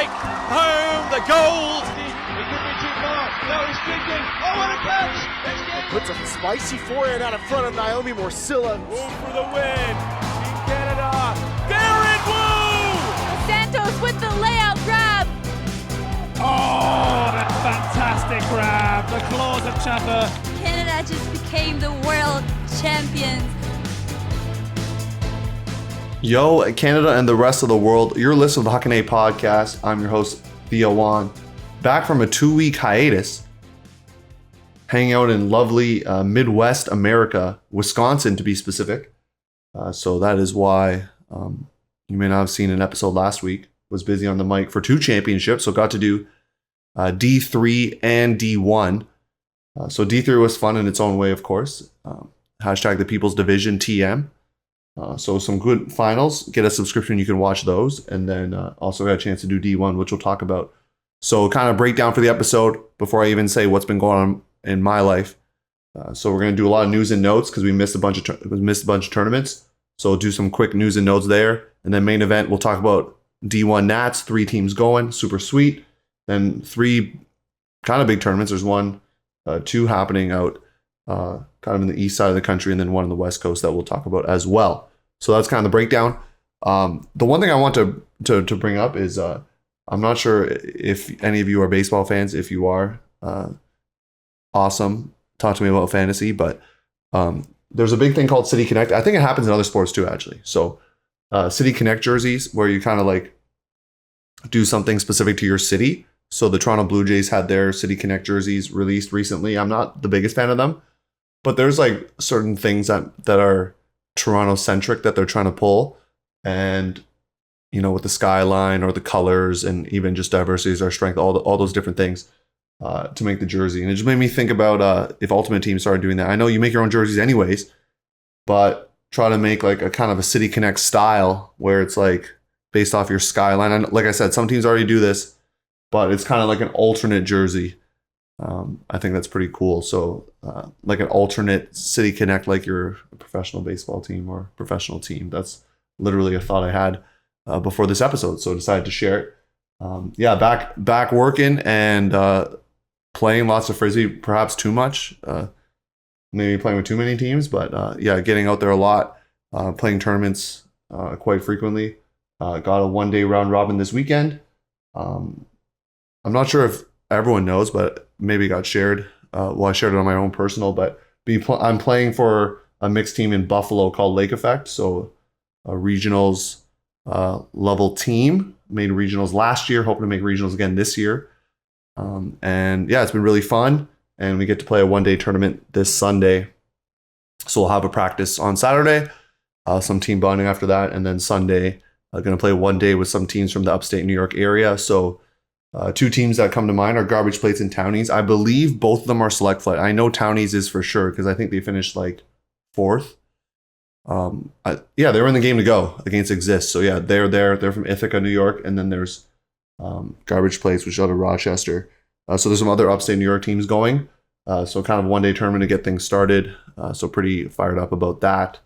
take home the gold. He could be too far. No, he's kicking. Oh, what a catch! Puts a spicy forehand out in front of Naomi Morcilla. Move for the win. Team Canada. Garrett Wu! Santos with the layout grab. Oh, that fantastic grab. The claws of Chaffer. Canada just became the world champions. Yo, Canada and the rest of the world. You're listening to the Huckin podcast. I'm your host, Theo. Back from a 2-week hiatus. Hanging out in lovely Midwest America, Wisconsin to be specific. So that is why you may not have seen an episode last week. Was busy on the mic for 2 championships, so got to do D3 and D1. So D3 was fun in its own way, of course. Hashtag the People's Division TM. So some good finals. Get a subscription, you can watch those. And then also got a chance to do D1, which we'll talk about. So kind of breakdown for the episode before I even say what's been going on in my life. So we're going to do a lot of news and notes because we missed a bunch of tournaments. So we'll do some quick news and notes there. And then main event, we'll talk about D1 Nats, 3 teams going, super sweet. Then 3 kind of big tournaments. There's 2 happening out kind of in the east side of the country, and then 1 on the west coast that we'll talk about as well. So that's kind of the breakdown. The one thing I want to bring up is I'm not sure if any of you are baseball fans. If you are, awesome. Talk to me about fantasy, but there's a big thing called City Connect. I think it happens in other sports too, actually. So City Connect jerseys, where you kind of like do something specific to your city. So the Toronto Blue Jays had their City Connect jerseys released recently. I'm not the biggest fan of them, but there's like certain things that are Toronto centric that they're trying to pull. And, you know, with the skyline or the colors and even just diversity is our strength, all those different things to make the jersey. And it just made me think about if Ultimate Team started doing that. I know you make your own jerseys anyways, but try to make like a kind of a City Connect style where it's like based off your skyline. And like I said, some teams already do this, but it's kind of like an alternate jersey. I think that's pretty cool. So like an alternate City Connect, like you're a professional baseball team or professional team. That's literally a thought I had before this episode. So I decided to share it. Back working and playing lots of Frisbee, perhaps too much. Maybe playing with too many teams, but getting out there a lot, playing tournaments quite frequently. Got a 1-day round robin this weekend. I'm not sure if everyone knows, but maybe it got shared. I shared it on my own personal, but I'm playing for a mixed team in Buffalo called Lake Effect. So a regionals level team. Made regionals last year, hoping to make regionals again this year. It's been really fun. And we get to play a 1-day tournament this Sunday. So we'll have a practice on Saturday, some team bonding after that. And then Sunday, going to play 1 day with some teams from the upstate New York area. So 2 teams that come to mind are Garbage Plates and Townies. I believe both of them are select flight. I know Townies is for sure because I think they finished like 4th. They were in the game to go against Exist. So yeah, they're there. They're from Ithaca, New York. And then there's Garbage Plates, which is out of Rochester. So there's some other upstate New York teams going. So kind of a 1-day tournament to get things started. So pretty fired up about that.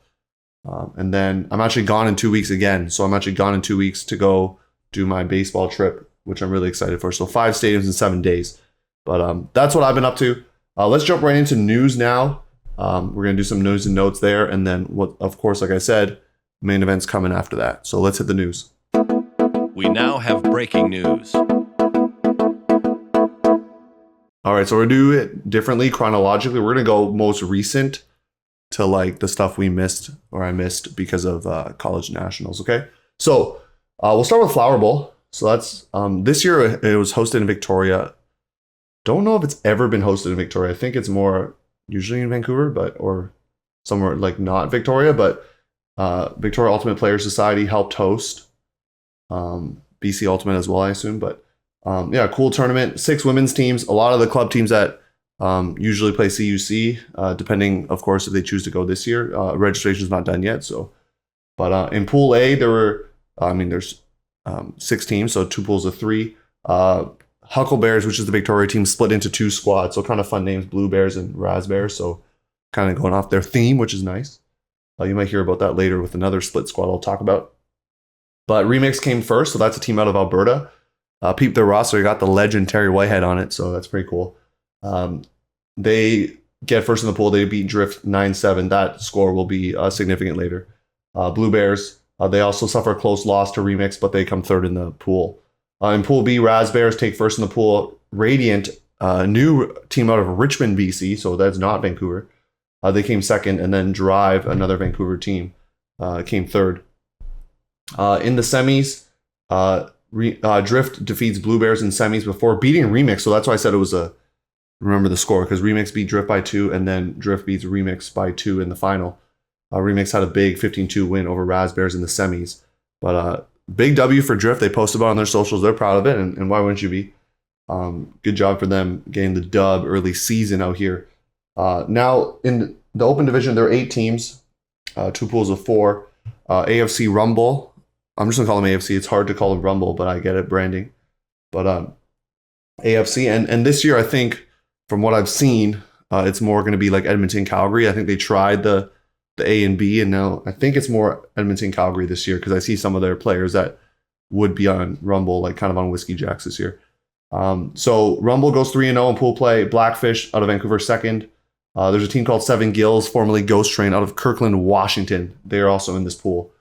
And then I'm actually gone in 2 weeks again. So I'm actually gone in 2 weeks to go do my baseball trip, which I'm really excited for. So 5 stadiums in 7 days. But that's what I've been up to. Let's jump right into news now. We're going to do some news and notes there. And then, of course, like I said, main event's coming after that. So let's hit the news. We now have breaking news. All right, so we're going to do it differently chronologically. We're going to go most recent to like the stuff we missed or I missed because of college nationals, okay? So we'll start with Flower Bowl. So that's this year it was hosted in Victoria. Don't know if it's ever been hosted in Victoria. I think it's more usually in Vancouver, or somewhere like not Victoria, but Victoria Ultimate Players Society helped host BC Ultimate as well, I assume. But cool tournament. 6 women's teams. A lot of the club teams that usually play CUC, depending, of course, if they choose to go this year. Registration's not done yet. So, but in Pool A, there's 6 teams, so 2 pools of 3. Hucklebears, which is the Victoria team, split into 2 squads. So kind of fun names, Blue Bears and Raspberries. So kind of going off their theme, which is nice. You might hear about that later with another split squad I'll talk about. But Remix came first, so that's a team out of Alberta. peep their roster. You got the legend Terry Whitehead on it, so that's pretty cool. They get first in the pool. They beat Drift 9-7. That score will be significant later. Blue Bears, they also suffer a close loss to Remix, but they come third in the pool. In Pool B, Raspberries take first in the pool. Radiant, a new team out of Richmond, BC, so that's not Vancouver. They came second, and then Drive, another Vancouver team, came third. In the semis, Drift defeats Blue Bears in semis before beating Remix, so that's why I said it was remember the score, because Remix beat Drift by 2, and then Drift beats Remix by 2 in the final. Remix had a big 15-2 win over Raspberries in the semis. But big W for Drift. They posted about it on their socials. They're proud of it, and why wouldn't you be? Good job for them getting the dub early season out here. Now, in the Open Division, there are 8 teams, 2 pools of 4. AFC Rumble. I'm just going to call them AFC. It's hard to call them Rumble, but I get it, branding. But AFC. And this year, I think, from what I've seen, it's more going to be like Edmonton, Calgary. I think they tried the A and B, and now I think it's more Edmonton, Calgary this year, because I see some of their players that would be on Rumble, like kind of on Whiskey Jacks this year. So Rumble goes 3-0 in pool play. Blackfish out of Vancouver second. There's a team called Seven Gills, formerly Ghost Train, out of Kirkland, Washington. They are also in this pool.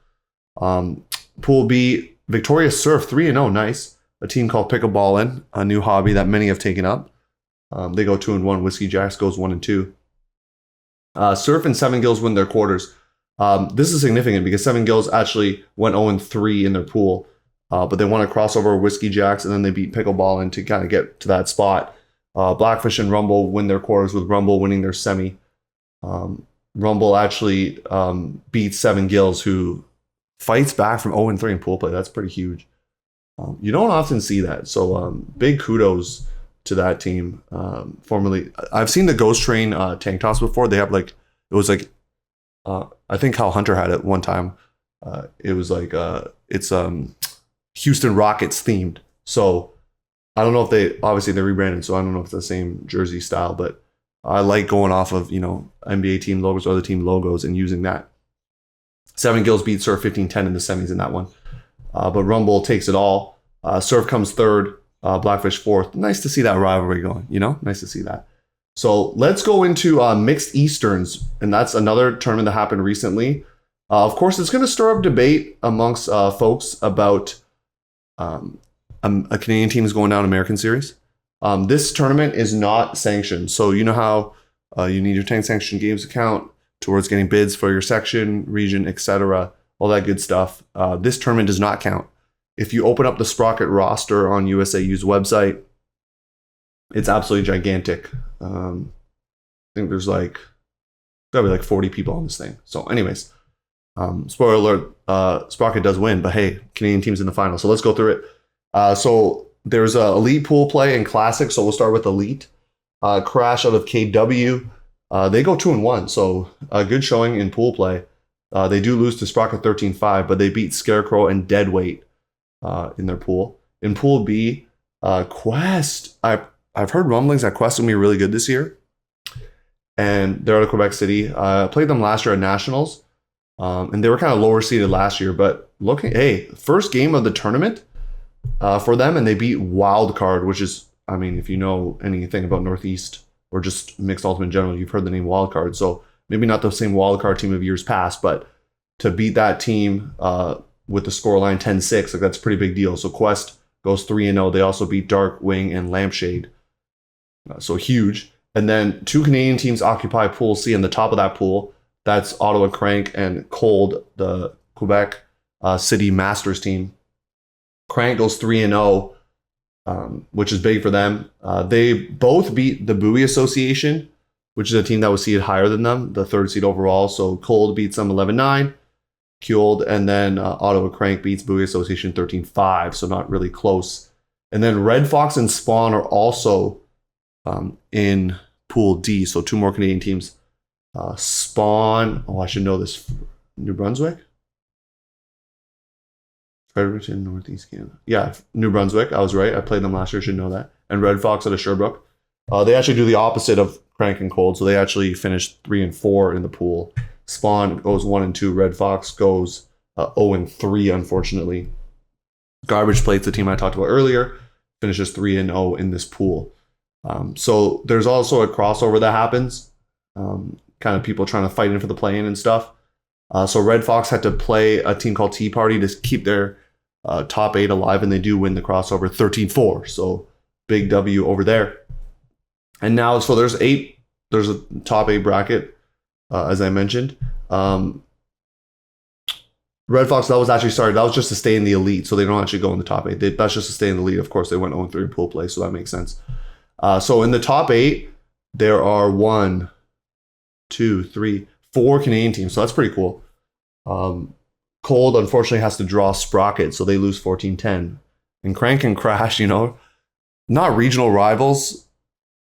Pool B, Victoria Surf 3-0, nice. A team called Pickleballin', a new hobby that many have taken up. They go 2-1. Whiskey Jacks goes 1-2. Surf and Seven Gills win their quarters. This is significant because Seven Gills actually went 0-3 in their pool, but they won a crossover with Whiskey Jacks, and then they beat Pickleballin' to kind of get to that spot. Blackfish and Rumble win their quarters, with Rumble winning their semi. Rumble actually beats Seven Gills, who fights back from 0-3 in pool play. That's pretty huge. You don't often see that, so big kudos to that team. Formerly, I've seen the Ghost Train tank tops before. They have like, it was like, I think Hal Hunter had it one time. It was like, it's Houston Rockets themed. So I don't know if they rebranded, so I don't know if it's the same jersey style, but I like going off of, NBA team logos or other team logos and using that. Seven Gills beat Surf 15-10 in the semis in that one. But Rumble takes it all. Surf comes third. Blackfish fourth. Nice to see that rivalry going, Nice to see that. So let's go into Mixed Easterns, and that's another tournament that happened recently. Of course, it's going to stir up debate amongst folks about a Canadian team is going down American Series. This tournament is not sanctioned, so you know how you need your 10 sanctioned games account towards getting bids for your section, region, etc., all that good stuff. This tournament does not count. If you open up the Sprocket roster on USAU's website, it's absolutely gigantic. I think there's gotta be 40 people on this thing. So anyways, spoiler alert, Sprocket does win, but hey, Canadian team's in the final. So let's go through it. So there's a Elite pool play and Classic. So we'll start with Elite. Crash out of KW. They go 2-1. So a good showing in pool play. They do lose to Sprocket 13-5, but they beat Scarecrow and Deadweight in their pool. In Pool B, Quest. I've heard rumblings that Quest will be really good this year, and they're out of Quebec City. I played them last year at Nationals, and they were kind of lower seeded last year. But first game of the tournament for them, and they beat Wildcard, which is, if you know anything about Northeast or just mixed ultimate in general, you've heard the name Wildcard. So maybe not the same Wildcard team of years past, but to beat that team with the scoreline 10-6, that's a pretty big deal. So Quest goes 3-0. They also beat Darkwing and Lampshade. So huge. And then 2 Canadian teams occupy Pool C, and the top of that pool, that's Ottawa Crank and Cold, the Quebec City Masters team. Crank goes 3-0, which is big for them. They both beat the Bowie Association, which is a team that was seeded higher than them, the 3rd seed overall. So Cold beats them 11-9. Killed, and then Ottawa Crank beats Bowie Association 13-5, so not really close. And then Red Fox and Spawn are also in Pool D, so 2 more Canadian teams. Spawn, I should know this. New Brunswick? Fredericton, Northeast Canada. Yeah, New Brunswick, I was right. I played them last year, should know that. And Red Fox out of Sherbrooke. They actually do the opposite of Crank and Cold, so they actually finished 3-4 in the pool. Spawn goes 1-2. Red Fox goes 0-3, unfortunately. Garbage Plate's the team I talked about earlier. finishes 3-0 in this pool. So there's also a crossover that happens, kind of people trying to fight in for the play-in and stuff. So Red Fox had to play a team called Tea Party to keep their top 8 alive, and they do win the crossover 13-4. So big W over there. And now, so there's a top 8 bracket, as I mentioned. Red Fox, that was just to stay in the elite, so they don't actually go in the top 8. That's just to stay in the elite. Of course, they went 0-3 in pool play, so that makes sense. So in the top 8, there are 1, 2, 3, 4 Canadian teams, so that's pretty cool. Cold, unfortunately, has to draw Sprocket, so they lose 14-10. And Crank and Crash, not regional rivals,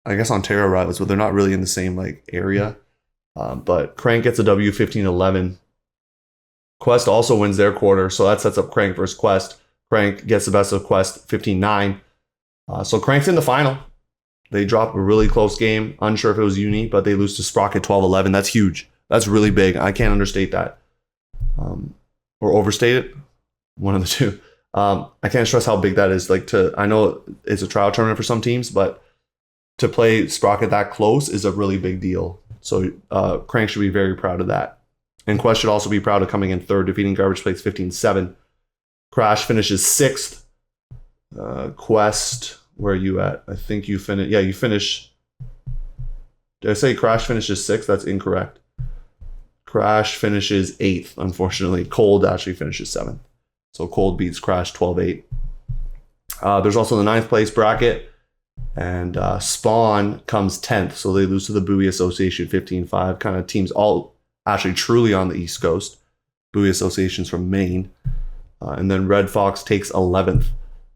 I guess Ontario rivals, but they're not really in the same area. But Crank gets a W 15-11. Quest also wins their quarter, so that sets up Crank versus Quest. Crank gets the best of Quest 15-9. So Crank's in the final. They drop a really close game. Unsure if it was Uni, but they lose to Sprocket 12-11. That's huge. That's really big. I can't understate that. Or overstate it. One of the two. I can't stress how big that is. I know it's a trial tournament for some teams, but to play Sprocket that close is a really big deal. So Crank should be very proud of that. And Quest should also be proud of coming in third, defeating Garbage Plates 15-7. Crash finishes 6th. Quest, where are you at? I think you finish. Yeah, you finish. Did I say Crash finishes 6th? That's incorrect. Crash finishes 8th, unfortunately. Cold actually finishes 7th. So Cold beats Crash 12-8. There's also the 9th place bracket. And Spawn comes 10th. So they lose to the Bowie Association 15-5. Kind of teams all actually truly on the East Coast. Bowie Association's from Maine. And then Red Fox takes 11th.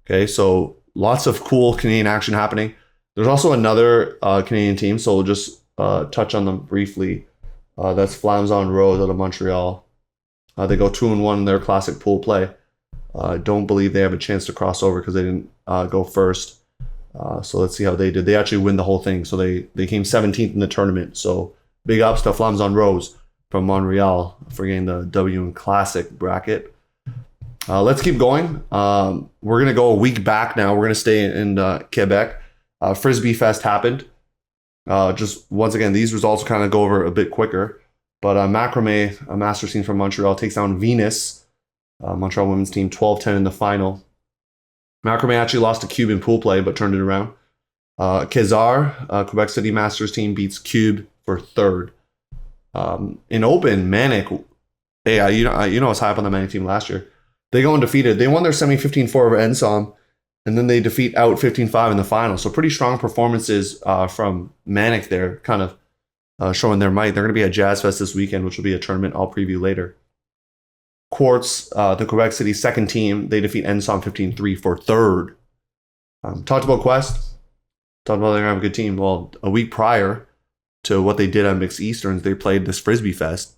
Okay, so lots of cool Canadian action happening. There's also another Canadian team, so we'll just touch on them briefly. That's Flams on Rose out of Montreal. They go 2-1 in their classic pool play. Don't believe they have a chance to cross over because they didn't go first. So let's see how they did. They actually win the whole thing. So they came 17th in the tournament. So big ups to Flams on Rose from Montreal for getting the W in classic bracket. Let's keep going. We're going to go a week back now. We're going to stay in Quebec. Frisbee Fest happened. Just once again, these results kind of go over a bit quicker. But Macrame, a master team from Montreal, takes down Venus, Montreal women's team, 12-10 in the final. Macrame actually lost to Cube in pool play, but turned it around. Kezar, Quebec City Masters team, beats Cube for third. In Open, Manic, hey, you know I was hype on the Manic team last year. They go undefeated. They won their semi 15-4 over Ensom, and then they defeat out 15-5 in the final. So pretty strong performances from Manic there, kind of showing their might. They're going to be at Jazzfest this weekend, which will be a tournament I'll preview later. Quartz, the Quebec City second team, they defeat Ensom 15-3 for third. Talked about Quest. Talked about they're going to have a good team. Well, a week prior to what they did at Mixed Easterns, they played this Frisbee Fest.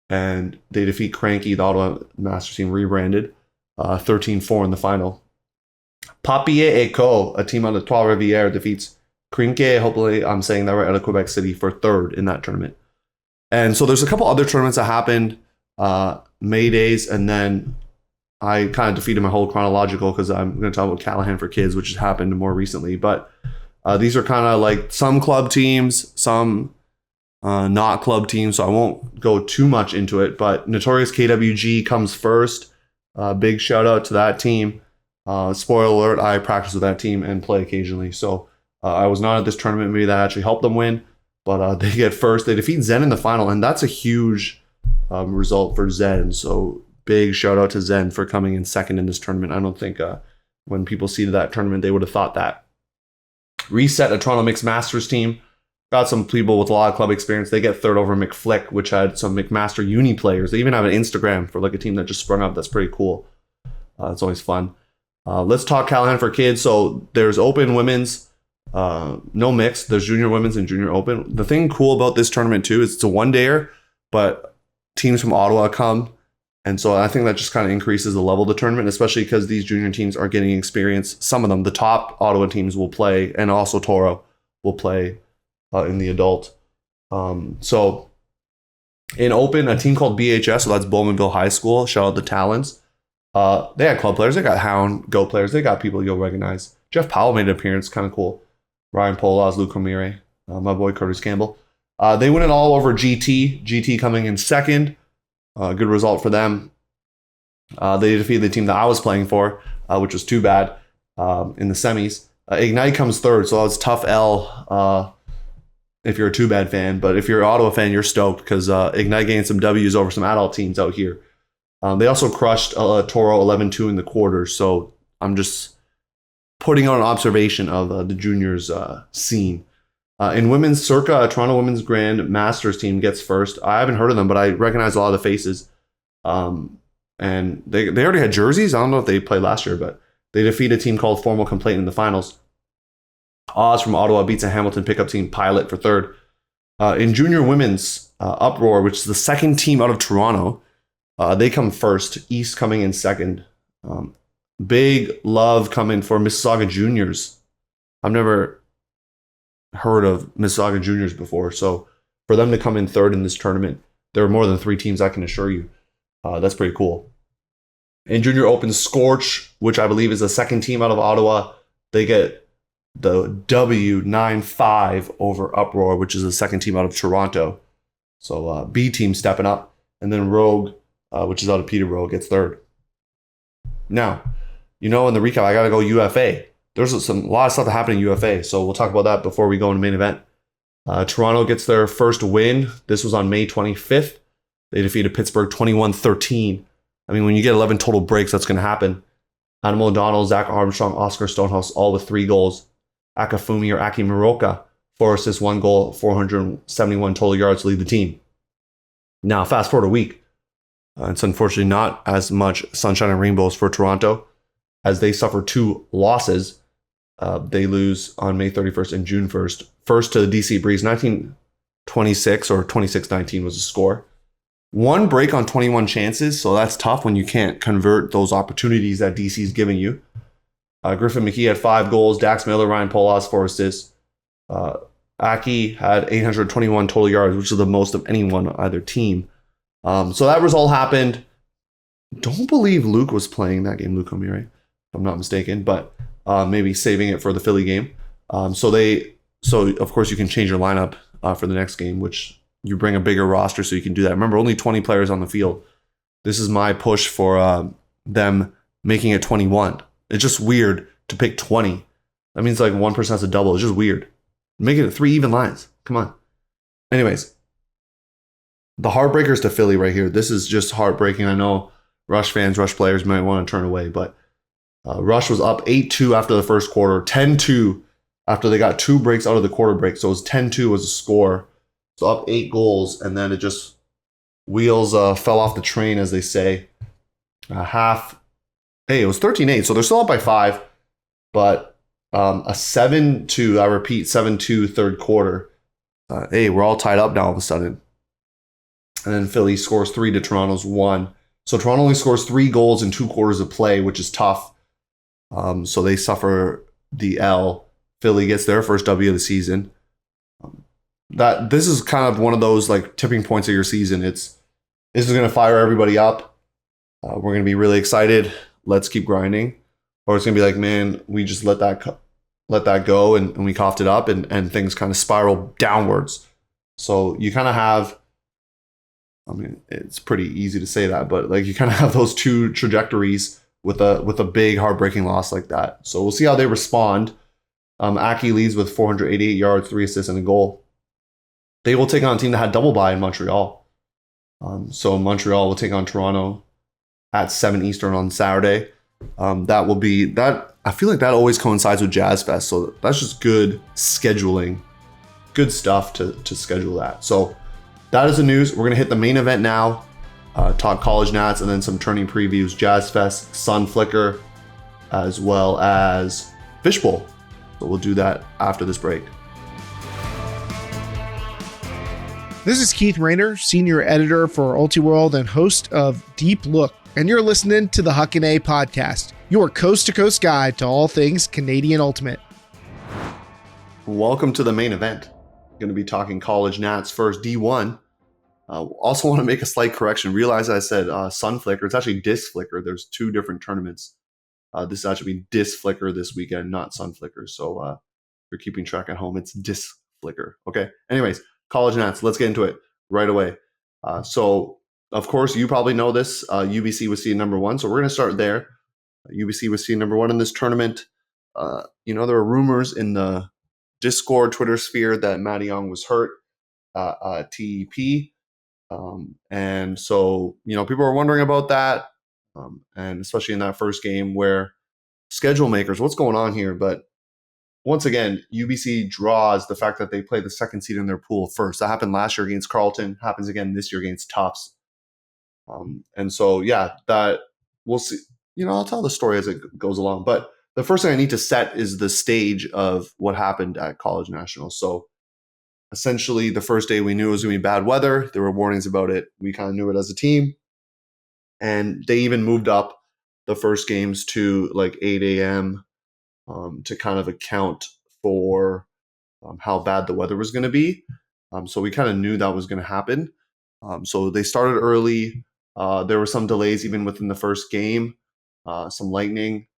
And they defeat Cranky, the Ottawa Master team, rebranded, 13-4 in the final. Papier Echo, a team out of Trois-Rivières, defeats Crinque, hopefully I'm saying that right, out of Quebec City for third in that tournament. And so there's a couple other tournaments that happened, May days, and then I kind of defeated my whole chronological because I'm going to talk about Callahan for Kids, which has happened more recently. But these are kind of like some club teams, some not club teams, so I won't go too much into it. But Notorious KWG comes first. Big shout out to that team. Spoiler alert, I practice with that team and play occasionally. So I was not at this tournament. Maybe that actually helped them win. But they get first. They defeat Zen in the final, and that's a huge result for Zen. So big shout out to Zen for coming in second in this tournament. I don't think when people see that tournament, they would have thought that. Reset, a Toronto Mixed Masters team. Got some people with a lot of club experience. They get third over McFlick, which had some McMaster Uni players. They even have an Instagram for like a team that just sprung up. That's pretty cool. It's always fun. Let's talk Callahan for Kids. So there's Open Women's, no mix. There's Junior Women's and Junior Open. The thing cool about this tournament too is it's a one-dayer, but teams from Ottawa come. And so I think that just kind of increases the level of the tournament, especially because these junior teams are getting experience. Some of them, the top Ottawa teams will play, and also Toro will play in the adult. So in Open, a team called BHS, so that's Bowmanville High School. Shout out the Talons. They had club players. They got Hound, Go players. They got people you'll recognize. Jeff Powell made an appearance, kind of cool. Ryan Polas, Luke O'Meara, my boy Curtis Campbell. They win it all over GT. GT coming in second. Good result for them. They defeated the team that I was playing for, which was too bad in the semis. Ignite comes third, so that was tough L if you're a Too Bad fan. But if you're an Ottawa fan, you're stoked because Ignite gained some W's over some adult teams out here. They also crushed Toro 11-2 in the quarters, so I'm just putting on an observation of the juniors scene. In women's circa, Toronto Women's Grand Masters team gets first. I haven't heard of them, but I recognize a lot of the faces. And they already had jerseys. I don't know if they played last year, but they defeat a team called Formal Complaint in the finals. Oz from Ottawa beats a Hamilton pickup team, Pilot, for third. In junior women's, Uproar, which is the second team out of Toronto, they come first. East coming in second. Big love coming for Mississauga Juniors. I've never heard of Mississauga Juniors before, so for them to come in third in this tournament, there are more than 3 teams, I can assure you. That's pretty cool. In Junior Open, Scorch, which I believe is the second team out of Ottawa, they get the W 9-5 over Uproar, which is the second team out of Toronto. So B team stepping up. And then Rogue, which is out of Peterborough, gets third. Now, in the recap, I got to go UFA. There's a lot of stuff that happened in UFA, so we'll talk about that before we go into main event. Toronto gets their first win. This was on May 25th. They defeated Pittsburgh 21-13. I mean, when you get 11 total breaks, that's going to happen. Animal O'Donnell, Zach Armstrong, Oscar Stonehouse, all with 3 goals. Akafumi or Aki Miroka, 4 assists, 1 goal, 471 total yards to lead the team. Now, fast forward a week. It's unfortunately not as much sunshine and rainbows for Toronto as they suffer 2 losses. They lose on May 31st and June 1st. First to the DC Breeze, 19-26 or 26-19 was the score. 1 break on 21 chances, so that's tough when you can't convert those opportunities that DC's giving you. Griffin McKee had 5 goals. Dax Miller, Ryan Polas, 4 assists. Aki had 821 total yards, which is the most of anyone on either team. So that result happened. Don't believe Luke was playing that game, Luke O'Meara, if I'm not mistaken, but maybe saving it for the Philly game. So of course you can change your lineup for the next game, which you bring a bigger roster so you can do that. Remember, only 20 players on the field. This is my push for them making it 21. It's just weird to pick 20. That means like 1% has a double. It's just weird. Make it 3 even lines. Come on. Anyways, the heartbreakers to Philly right here. This is just heartbreaking. I know Rush fans, Rush players might want to turn away, but Rush was up 8-2 after the first quarter, 10-2 after they got 2 breaks out of the quarter break. So it was 10-2 was a score. So up 8 goals, and then it just wheels fell off the train, as they say. It was 13-8, so they're still up by 5, but a 7-2, I repeat, 7-2 third quarter. We're all tied up now all of a sudden. And then Philly scores 3 to Toronto's 1. So Toronto only scores 3 goals in 2 quarters of play, which is tough. So they suffer the L. Philly gets their first W of the season. This is kind of one of those like tipping points of your season. This is going to fire everybody up. We're going to be really excited. Let's keep grinding. Or it's going to be like, man, we just let that go and we coughed it up and things kind of spiral downwards. So you kind of have, I mean, it's pretty easy to say that, but like you kind of have those 2 trajectories with a big heartbreaking loss like that. So we'll see how they respond. Aki leads with 488 yards, 3 assists, and a goal. They will take on a team that had double bye in Montreal. So Montreal will take on Toronto at 7 Eastern on Saturday. That will be that. I feel like that always coincides with Jazzfest, so that's just good scheduling, good stuff to schedule that. So that is the news. We're gonna hit the main event now. Talk college nats and then some Tourney previews, Jazzfest, Sun Flicker, as well as Fishbowl. So we'll do that after this break. This is Keith Rayner, senior editor for Ultiworld and host of Deep Look, and you're listening to the Huckin podcast, your coast-to-coast guide to all things Canadian Ultimate. Welcome to the main event. Going to be talking college nats first, D1. Also want to make a slight correction. Realize I said Sun Flicker. It's actually Disc Flicker. There's 2 different tournaments. This is actually Disc Flicker this weekend, not Sun Flicker. So if you're keeping track at home, it's Disc Flicker. Okay. Anyways, college nats. Let's get into it right away. So of course, you probably know this. UBC was seed number 1. So we're going to start there. UBC was seed number 1 in this tournament. There were rumors in the Discord, Twitter sphere that Matty Young was hurt at TEP. And so, people were wondering about that. And especially in that first game where schedule makers, what's going on here? But once again, UBC draws the fact that they play the second seed in their pool first. That happened last year against Carleton, happens again this year against Tufts. And so, that we'll see. I'll tell the story as it goes along. But the first thing I need to set is the stage of what happened at College Nationals. So essentially, the first day we knew it was going to be bad weather. There were warnings about it. We kind of knew it as a team. And they even moved up the first games to like 8 a.m. To kind of account for how bad the weather was going to be. So we kind of knew that was going to happen. So they started early. There were some delays even within the first game, some lightning.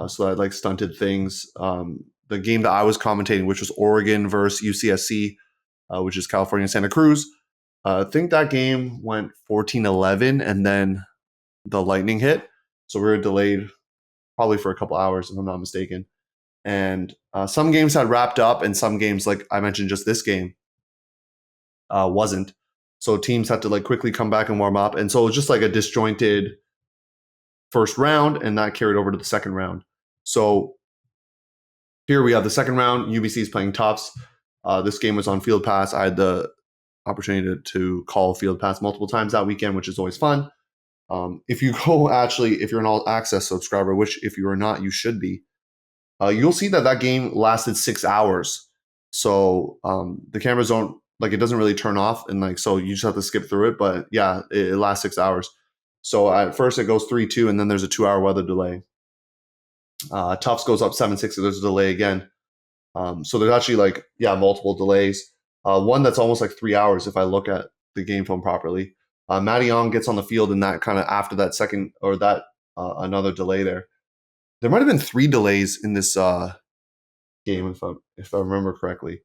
So that stunted things. The game that I was commentating, which was Oregon versus UCSC, which is California Santa Cruz. I think that game went 14-11 and then the lightning hit. So we were delayed probably for a couple hours, if I'm not mistaken. And some games had wrapped up and some games, like I mentioned just this game, wasn't. So teams had to quickly come back and warm up. And so it was just a disjointed first round, and that carried over to the second round. So here we have the second round. UBC is playing Tufts. This game was on Field Pass. I had the opportunity to call Field Pass multiple times that weekend, which is always fun. If you go if you're an all access subscriber, which if you are not, you should be, you'll see that game lasted 6 hours. So the cameras don't, it doesn't really turn off. And so you just have to skip through it. But yeah, it lasts 6 hours. So at first it goes 3-2, and then there's a 2-hour weather delay. Tufts goes up 7-6, so there's a delay again. So there's actually multiple delays. One that's almost 3 hours if I look at the game film properly. Matty Young gets on the field in that kind of after that second or that another delay there. There might have been 3 delays in this game if I remember correctly.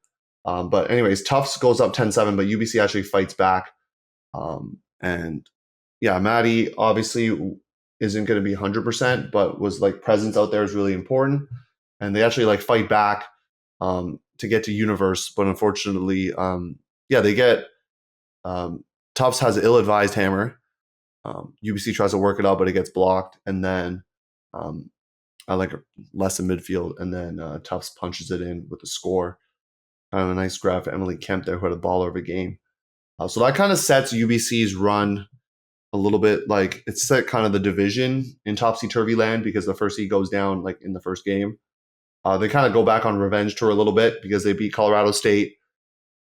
But anyways, Tufts goes up 10-7, but UBC actually fights back. And yeah, Matty obviously isn't going to be 100%, but was presence out there is really important. And they actually fight back to get to Universe. But unfortunately, they get Tufts has an ill-advised hammer. UBC tries to work it out, but it gets blocked. And then I less in midfield. And then Tufts punches it in with a score. Kind of a nice grab for Emily Kemp there, who had a baller of a game. So that kind of sets UBC's run a little bit. It's set kind of the division in topsy-turvy land because the first seed goes down in the first game. They kind of go back on revenge tour a little bit because they beat Colorado State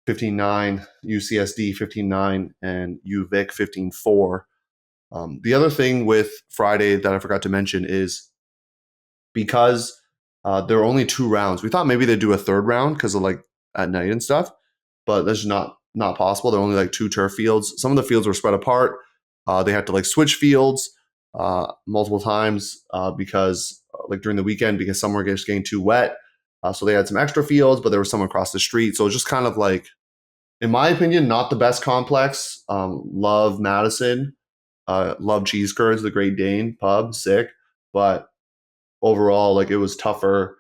15-9, UCSD 15-9, and UVic 15-4. The other thing with Friday that I forgot to mention is because there are only 2 rounds. We thought maybe they'd do a third round because of at night and stuff, but that's not possible. There are only 2 turf fields. Some of the fields were spread apart. They had to switch fields multiple times because during the weekend because some were just getting too wet. So they had some extra fields, but there was some across the street. So it was just kind of in my opinion, not the best complex. Love Madison, love Cheese Curds, the Great Dane pub, sick. But overall, it was tougher.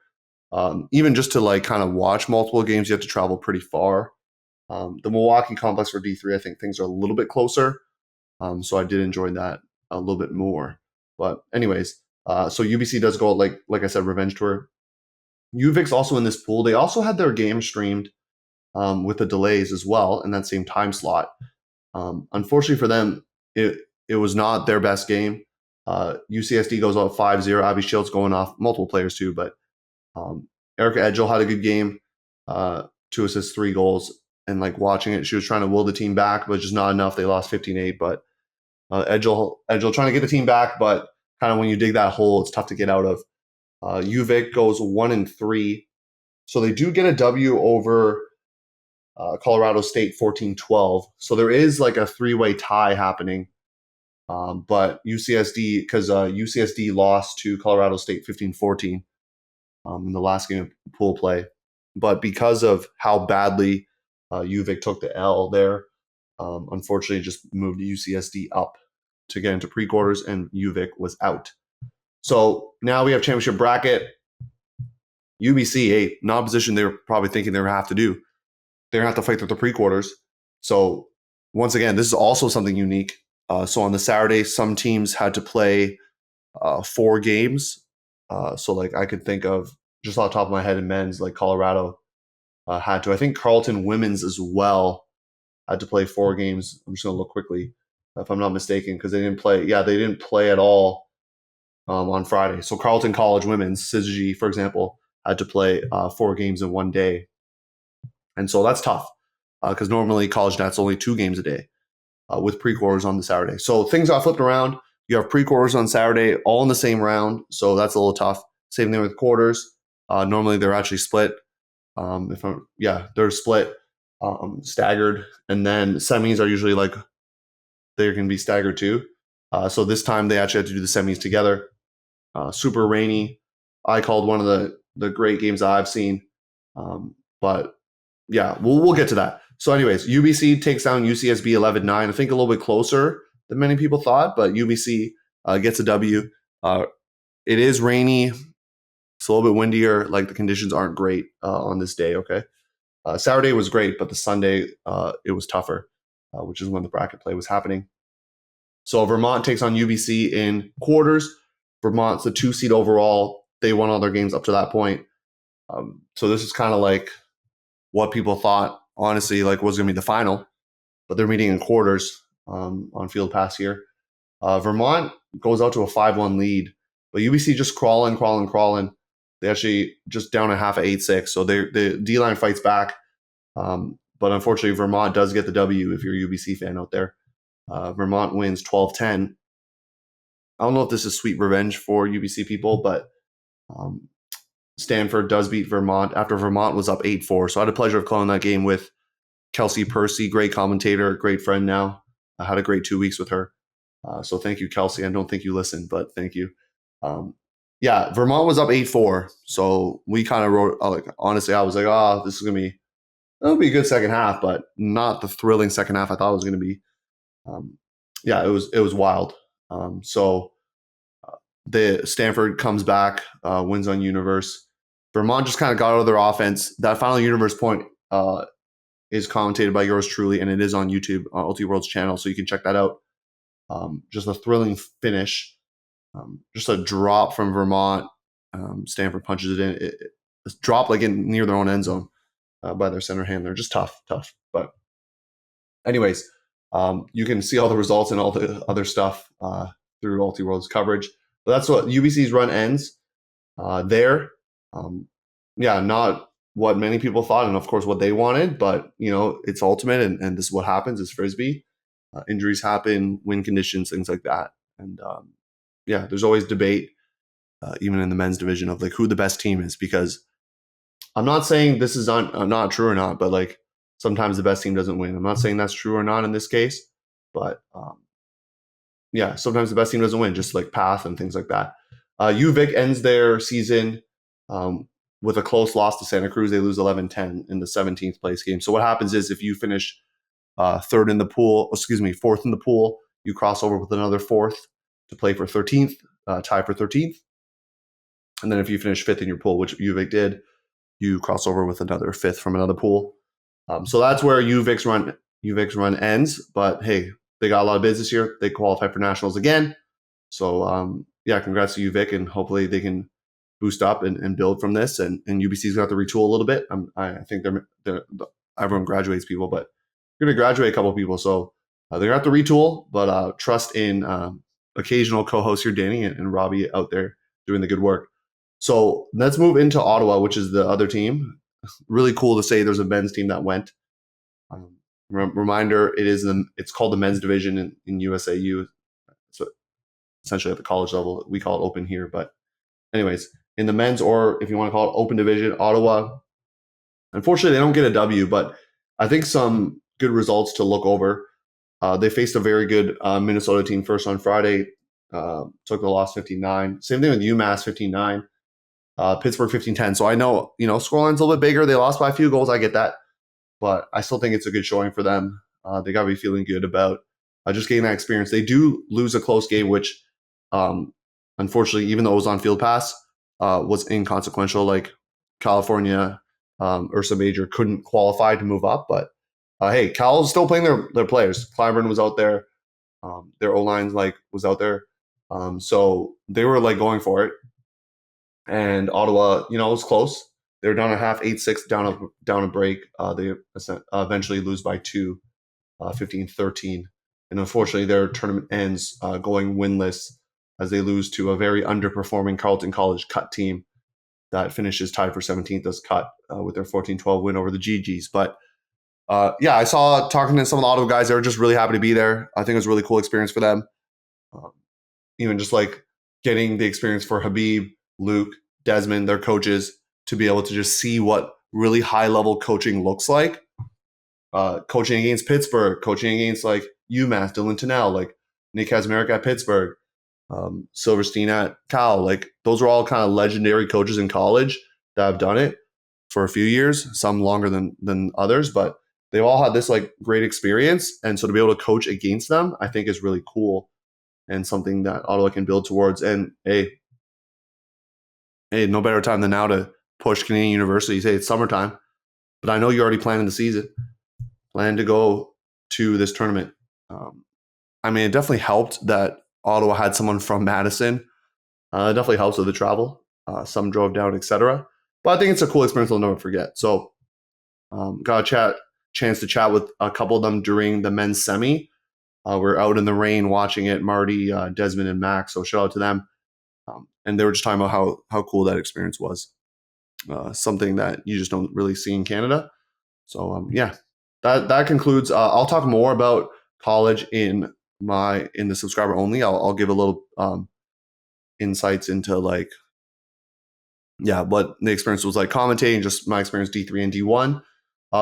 Even just to kind of watch multiple games, you have to travel pretty far. The Milwaukee complex for D3, I think things are a little bit closer. So I did enjoy that a little bit more. But anyways, so UBC does go like I said, revenge tour. UVic's also in this pool. They also had their game streamed with the delays as well in that same time slot. Unfortunately for them, it was not their best game. UCSD goes out 5-0. Abby Shields going off, multiple players too, but Erica Edgel had a good game, 2 assists, 3 goals. And watching it, she was trying to will the team back, but just not enough. They lost 15-8. But Edgel trying to get the team back, but kind of when you dig that hole, it's tough to get out of. UVic goes 1-3, so they do get a W over Colorado State 14-12. So there is a 3-way tie happening But UCSD, because UCSD lost to Colorado State 15-14 in the last game of pool play. But because of how badly UVic took the L there, unfortunately just moved UCSD up to get into pre-quarters, and UVic was out. So now we have championship bracket. UBC, not a position they were probably thinking they were going to have to do. They're going to have to fight through the pre-quarters. So once again, this is also something unique. So on the Saturday, some teams had to play 4 games. So like I could think of, just off the top of my head, in men's, like Colorado had to. I think Carleton women's as well had to play 4 games. I'm just going to look quickly, if I'm not mistaken, because they didn't play. Yeah, they didn't play at all on Friday. So Carleton College women's, Syzygy, for example, had to play 4 games in one day. And so that's tough because normally college net's only 2 games a day with pre-quarters on the Saturday. So things got flipped around. You have pre-quarters on Saturday, all in the same round. So that's a little tough. Same thing with quarters. Normally they're actually split. They're split, staggered. And then semis are usually like, they can be staggered too. So this time they actually had to do the semis together. Super rainy. I called one of the great games I've seen. But yeah, we'll get to that. So anyways, UBC takes down UCSB 11-9. I think a little bit closer than many people thought, but UBC gets a W. It is rainy. It's a little bit windier. Like the conditions aren't great on this day, okay? Saturday was great, but the Sunday, it was tougher, which is when the bracket play was happening. So Vermont takes on UBC in quarters. Vermont's the 2 seed overall. They won all their games up to that point. So this is kind of like what people thought, honestly, like was going to be the final, but they're meeting in quarters on Field Pass here. Vermont goes out to a 5-1 lead, but UBC just crawling. They actually just down a half at 8-6, so the D-line fights back. But unfortunately, Vermont does get the W if you're a UBC fan out there. Vermont wins 12-10. I don't know if this is sweet revenge for UBC people, but Stanford does beat Vermont after Vermont was up 8-4. So I had the pleasure of calling that game with Kelsey Percy, great commentator, great friend now. I had a great 2 weeks with her. So thank you, Kelsey. I don't think you listened, but thank you. Vermont was up 8-4. So we kind of wrote, honestly, I was like, this is going to be, it'll be a good second half, but not the thrilling second half I thought it was going to be. It was wild. So the Stanford comes back, wins on Universe. Vermont just kind of got out of their offense. That final Universe point is commentated by yours truly, and it is on YouTube on Ultiworld's channel, so you can check that out. Just a thrilling finish. Just a drop from Vermont. Stanford punches it in. It's dropped like in near their own end zone by their center handler. Just tough. But anyways, you can see all the results and all the other stuff through Ultiworld's coverage. But that's what UBC's run ends there. Not what many people thought, and of course what they wanted, but it's ultimate, and this is what happens. It's Frisbee. Injuries happen, wind conditions, things like that, and there's always debate, even in the men's division, of like who the best team is, because I'm not saying this is not true or not, but like sometimes the best team doesn't win. I'm not saying that's true or not in this case, but sometimes the best team doesn't win, just like path and things like that. UVic ends their season with a close loss to Santa Cruz. They lose 11-10 in the 17th place game. So what happens is if you finish fourth in the pool, you cross over with another 4th to play for 13th, tie for 13th. And then if you finish 5th in your pool, which UVic did, you cross over with another 5th from another pool. So that's where UVic's run ends. But hey, they got a lot of bids this year. They qualified for nationals again. So congrats to UVic, and hopefully they can boost up and build from this. And UBC's got to retool a little bit. I think they're everyone graduates people, but you're going to graduate a couple of people. So they're going to have to retool, but trust in occasional co-host here, Danny and Robbie out there doing the good work. So let's move into Ottawa, which is the other team. Really cool to say there's a men's team that went. Reminder, it's called the men's division in USAU. So essentially at the college level, we call it open here. But anyways, in the men's, or if you want to call it open division, Ottawa, unfortunately, they don't get a W, but I think some good results to look over. They faced a very good Minnesota team first on Friday. Took the loss 59. Same thing with UMass 59. Pittsburgh 15-10. So I know, scoreline's a little bit bigger. They lost by a few goals. I get that. But I still think it's a good showing for them. They got to be feeling good about just getting that experience. They do lose a close game, which unfortunately, even though it was on Field Pass, was inconsequential. Like California, Ursa Major couldn't qualify to move up. But hey, Cal's still playing their players. Clyburn was out there. Their O-line was out there. So they were going for it. And Ottawa, it was close. They were down a half, 8-6 down a break. They eventually lose by 2, 15-13. And unfortunately, their tournament ends going winless as they lose to a very underperforming Carleton College cut team that finishes tied for 17th as cut with their 14-12 win over the GGs. But I saw talking to some of the Ottawa guys, they were just really happy to be there. I think it was a really cool experience for them. Even just getting the experience for Habib, Luke, Desmond, their coaches, to be able to just see what really high-level coaching looks like. Coaching against Pittsburgh, coaching against UMass, Dylan Tunnell, Nick Kazmarek at Pittsburgh, Silverstein at Cal. Those are all kind of legendary coaches in college that have done it for a few years, some longer than others, but they've all had this great experience. And so to be able to coach against them, I think is really cool and something that Ottawa can build towards. And hey, no better time than now to push Canadian universities. Hey, it's summertime, but I know you're already planning the season. Plan to go to this tournament. It definitely helped that Ottawa had someone from Madison. It definitely helps with the travel. Some drove down, etc. But I think it's a cool experience I'll never forget. So got a chance to chat with a couple of them during the men's semi. We're out in the rain watching it, Marty, Desmond, and Max. So shout out to them. And they were just talking about how cool that experience was. Something that you just don't really see in Canada. So that concludes. I'll talk more about college in the subscriber only. I'll give a little insights into what the experience was like commentating, just my experience D3 and D1.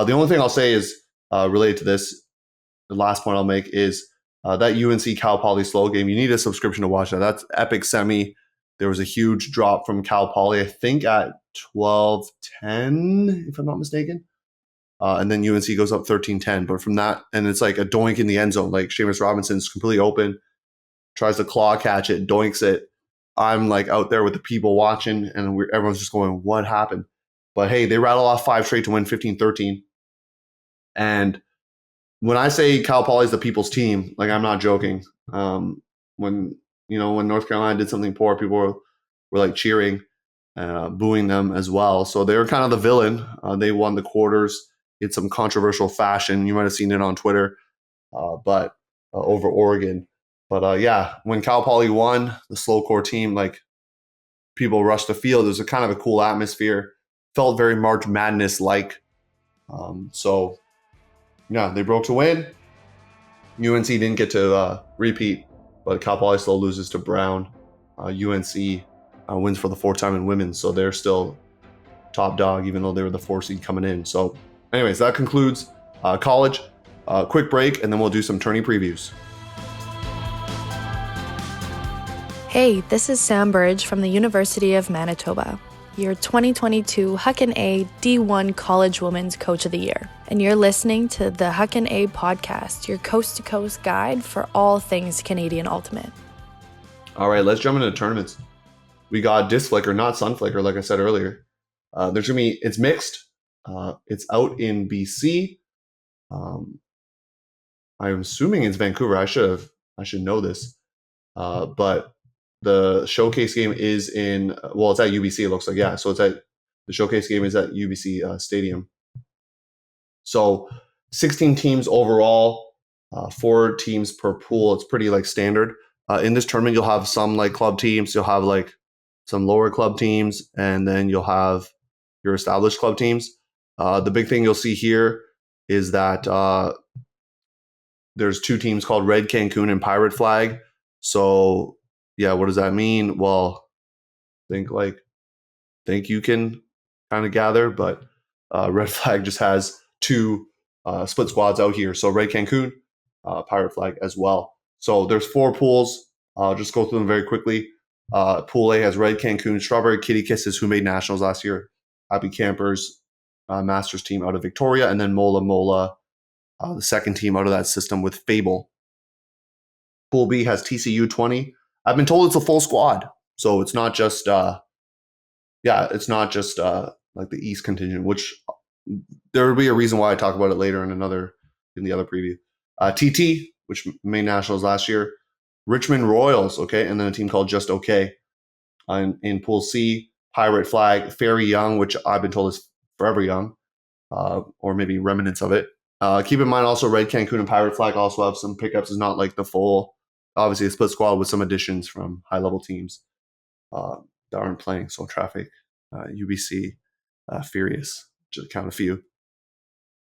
The only thing I'll say is related to this. The last point I'll make is that UNC Cal Poly slow game. You need a subscription to watch that. That's epic semi. There was a huge drop from Cal Poly, I think at 12-10, if I'm not mistaken. And then UNC goes up 13-10. But from that, and it's a doink in the end zone. Seamus Robinson's completely open, tries to claw catch it, doinks it. I'm out there with the people watching, and everyone's just going, what happened? But hey, they rattle off 5 straight to win 15-13. And when I say Cal Poly is the people's team, I'm not joking. When North Carolina did something poor, people were cheering, booing them as well. So they were kind of the villain. They won the quarters in some controversial fashion. You might have seen it on Twitter, but over Oregon. But when Cal Poly won, the slow core team, people rushed the field. It was a kind of a cool atmosphere. Felt very March Madness-like. They broke to win. UNC didn't get to repeat, but Cal Poly still loses to Brown. UNC wins for the 4th time in women, so they're still top dog, even though they were the 4 seed coming in. So anyways, that concludes college. Quick break, and then we'll do some tourney previews. Hey, this is Sam Burge from the University of Manitoba, your 2022 Huckin A D1 College Women's Coach of the Year. And you're listening to the Huckin A podcast, your coast-to-coast guide for all things Canadian Ultimate. All right, let's jump into the tournaments. We got Disc Flicker, not Sun Flicker, like I said earlier. It's mixed. It's out in BC. I'm assuming it's Vancouver. I should know this. But the showcase game is it's at UBC, it looks like. Yeah, so the showcase game is at UBC Stadium. So 16 teams overall, 4 teams per pool. It's pretty standard. In this tournament, you'll have some club teams. You'll have some lower club teams, and then you'll have your established club teams. The big thing you'll see here is that there's 2 teams called Red Cancun and Pirate Flag. So what does that mean? Well, think you can kind of gather, but Red Flag just has 2 split squads out here. So Red Cancun pirate flag as well. So there's 4 pools. I'll just go through them very quickly. Pool A has Red Cancun, Strawberry Kitty Kisses, who made nationals last year, Happy Campers, Masters team out of Victoria, and then Mola Mola, the second team out of that system with Fishbowl. Pool B has TCU 20. I've been told it's a full squad, so it's not just it's not just like the East contingent, which there will be a reason why I talk about it later in the other preview. TT, which made nationals last year, Richmond Royals, okay, and then a team called Just Okay. In Pool C, Pirate Flag, Fairy Young, which I've been told is Forever Young, or maybe remnants of it. Keep in mind also Red Cancun and Pirate Flag also have some pickups. It's not like the full, obviously a split squad with some additions from high-level teams that aren't playing. So Traffic, UBC, Furious, just to count a few.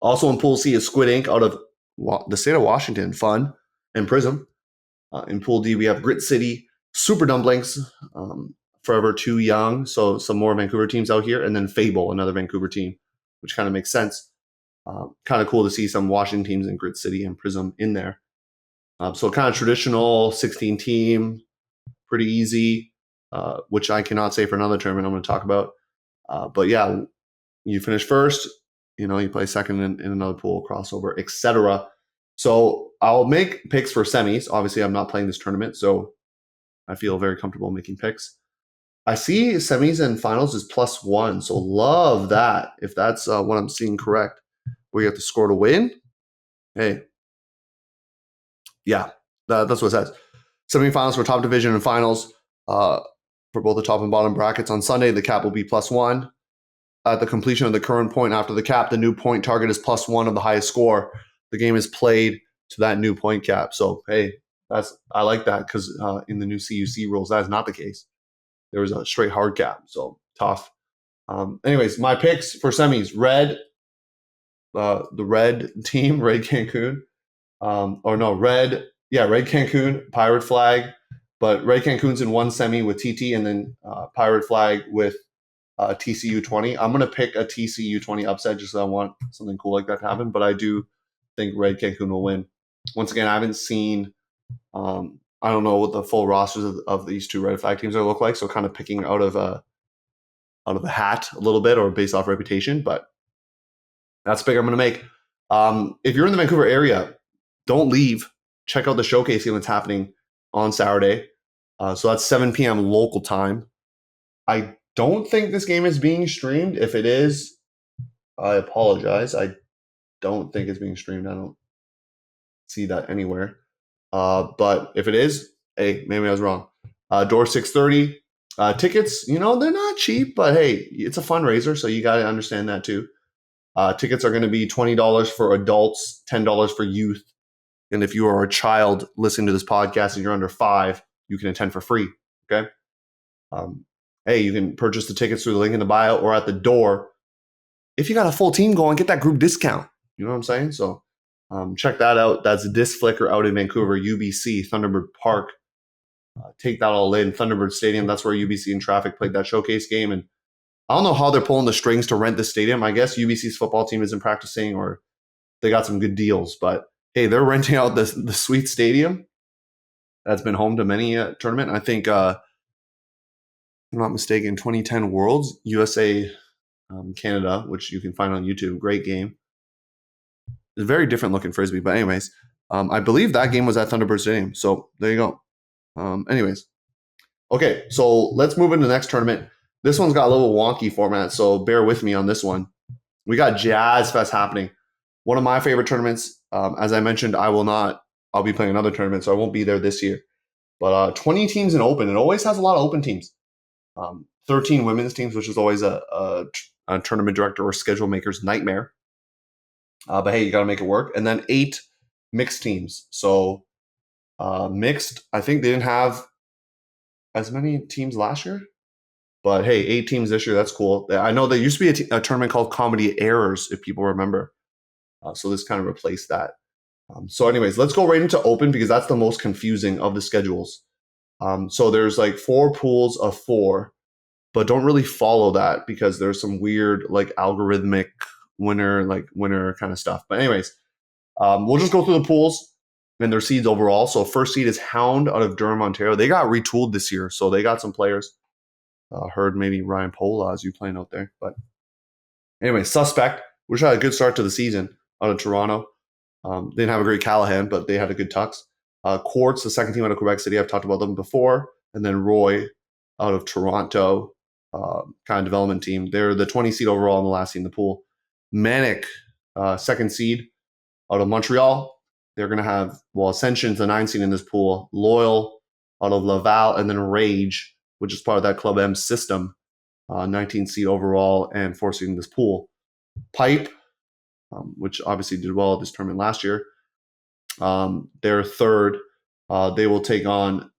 Also in Pool C is Squid Ink out of the state of Washington, Fun, and Prism. In Pool D, we have Grit City, Super Dumplings, Forever Too Young, so some more Vancouver teams out here, and then Fishbowl, another Vancouver team, which kind of makes sense. Kind of cool to see some Washington teams in Grit City and Prism in there. So kind of traditional 16 team, pretty easy, which I cannot say for another tournament I'm going to talk about. But yeah, you finish first, you play second in another pool, crossover, etc. So I'll make picks for semis. Obviously, I'm not playing this tournament, so I feel very comfortable making picks. I see semis and finals is +1, so love that. If that's what I'm seeing correct, where you have to score to win. Hey, yeah, that's what it says. Semifinals for top division and finals for both the top and bottom brackets. On Sunday, the cap will be +1. At the completion of the current point after the cap, the new point target is +1 of the highest score. The game is played to that new point cap. So, hey, I like that because in the new CUC rules, that is not the case. There was a straight hard cap, so tough. Anyways, my picks for semis: Red, the Red team, Red Cancun. Red Cancun, Pirate Flag. But Red Cancun's in one semi with TT, and then Pirate Flag with TCU 20. I'm going to pick a TCU 20 upset just because I want something cool like that to happen. But I do think Red Cancun will win. Once again, I haven't seen, I don't know what the full rosters of these two Red Flag teams are look like. So kind of picking out of a hat a little bit or based off reputation. But that's the pick I'm going to make. If you're in the Vancouver area, don't leave. Check out the showcase game that's happening on Saturday. So that's 7 p.m. local time. I don't think this game is being streamed. If it is, I apologize. I don't think it's being streamed. I don't see that anywhere. But if it is, hey, maybe I was wrong. Door 6:30. Tickets, they're not cheap, but hey, it's a fundraiser, so you got to understand that too. Tickets are going to be $20 for adults, $10 for youth. And if you are a child listening to this podcast and you're under 5, you can attend for free. Okay. Hey, you can purchase the tickets through the link in the bio or at the door. If you got a full team going, get that group discount. You know what I'm saying? So check that out. That's Disc Flicker out in Vancouver, UBC, Thunderbird Park. Take that all in. Thunderbird Stadium, that's where UBC and Traffic played that showcase game. And I don't know how they're pulling the strings to rent the stadium. I guess UBC's football team isn't practicing or they got some good deals. But hey, they're renting out the sweet stadium that's been home to many tournament. I think, if I'm not mistaken, 2010 Worlds, USA, Canada, which you can find on YouTube. Great game. It's a very different looking Frisbee. But anyways, I believe that game was at Thunderbird Stadium. So there you go. Anyways. Okay, so let's move into the next tournament. This one's got a little wonky format, so bear with me on this one. We got Jazzfest happening. One of my favorite tournaments. As I mentioned, I'll be playing another tournament, so I won't be there this year. But 20 teams in open. It always has a lot of open teams. 13 women's teams, which is always a tournament director or schedule maker's nightmare. But hey, you got to make it work. And then 8 mixed teams. So mixed, I think they didn't have as many teams last year. But hey, 8 teams this year. That's cool. I know there used to be a tournament called Comedy Errors, if people remember. So this kind of replaced that. So anyways, let's go right into open because that's the most confusing of the schedules. So there's like 4 pools of 4, but don't really follow that because there's some weird like algorithmic winner kind of stuff. But anyways, we'll just go through the pools. and their seeds overall. So first seed is Hound out of Durham, Ontario. They got retooled this year, so they got some players. Heard maybe Ryan Pola as you playing out there. But anyway, Suspect, which had a good start to the season out of Toronto. They didn't have a great Callahan, but they had a good Tux. Quartz, the second team out of Quebec City. I've talked about them before. And then Roy out of Toronto, kind of development team. They're the 20 seed overall and the last seed in the pool. Manic, second seed out of Montreal. They're going to have, Ascension's the 9 seed in this pool. Loyal out of Laval, and then Rage, which is part of that Club M system, 19 seed overall and 4 seed in this pool. Pipe, which obviously did well at this tournament last year. They're third. They will take on,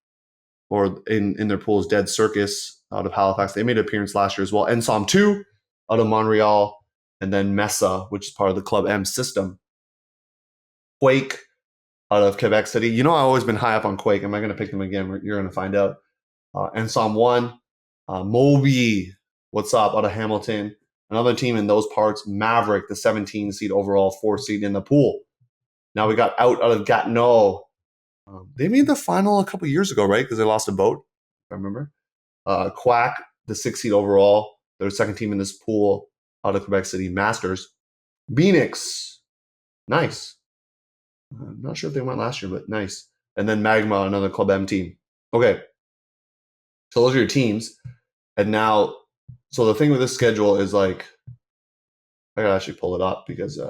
or in their pool is Dead Circus out of Halifax. They made an appearance last year as well. Ensom 2 out of Montreal, and then Mesa, which is part of the Club M system. Quake out of Quebec City. You know, I've always been high up on Quake. Am I going to pick them again? You're going to find out. Ensom 1, Moby, what's up, out of Hamilton. Another team in those parts, Maverick, the 17 seed overall, 4 seed in the pool. Now we got out of Gatineau. They made the final a couple years ago, right? Because they lost a boat, if I remember. Quack, the 6 seed overall. They're the second team in this pool out of Quebec City. Masters. Phoenix. Nice. I'm not sure if they went last year, but nice. And then Magma, another Club M team. Okay. So those are your teams. And now, so the thing with this schedule is like, I gotta actually pull it up because